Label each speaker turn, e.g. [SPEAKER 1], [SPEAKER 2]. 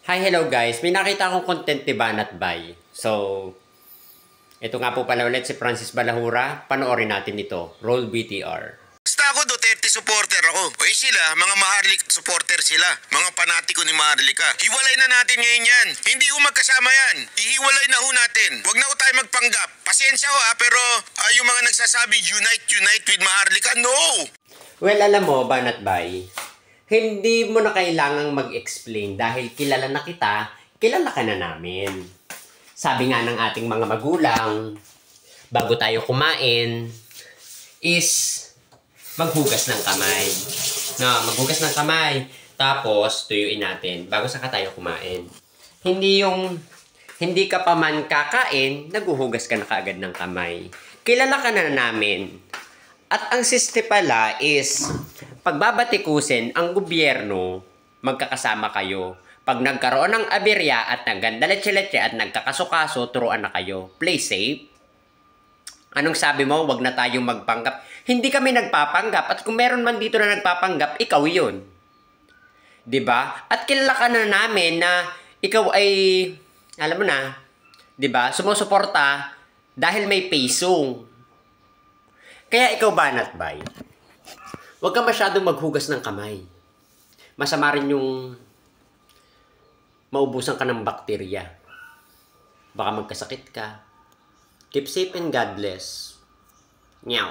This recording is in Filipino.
[SPEAKER 1] Hi, hello guys. May nakita akong content ni Banat Bay. So, ito nga po pala ulit si Francis Balahura. Panoorin natin ito. Roll BTR.
[SPEAKER 2] Basta ako, Duterte supporter ako. O sila, mga Maharlika supporter sila. Mga panatiko ni Maharlika. Hiwalay na natin ngayon yan. Hindi ho magkasama yan. Ihiwalay na ho natin. Huwag na ho tayo magpanggap. Pasensya ho pero yung mga nagsasabi, unite with Maharlika, no!
[SPEAKER 1] Well, alam mo, Banat Bay, hindi mo na kailangang mag-explain dahil kilala na kita, kilala ka na namin. Sabi nga ng ating mga magulang, bago tayo kumain, is maghugas ng kamay. No, maghugas ng kamay. Tapos, tuyuin natin bago saka tayo kumain. Hindi ka pa man kakain, naghuhugas ka na kaagad ng kamay. Kilala ka na namin. At ang siste pala is, pagbabatikusin ang gobyerno, magkakasama kayo. Pag nagkaroon ng aberya at nagandaletse-letse at nagkakaso-kaso, turuan na kayo. Play safe. Anong sabi mo? Wag na tayong magpanggap. Hindi kami nagpapanggap. At kung meron man dito na nagpapanggap, ikaw yun. 'Di ba? At kilala ka na namin na ikaw ay, alam mo na, 'di ba? Sumusuporta dahil may peso. Kaya ikaw, Banat Bay, huwag ka masyadong maghugas ng kamay. Masama rin yung maubusan ka ng bakterya. Baka magkasakit ka. Keep safe and God bless. Meow.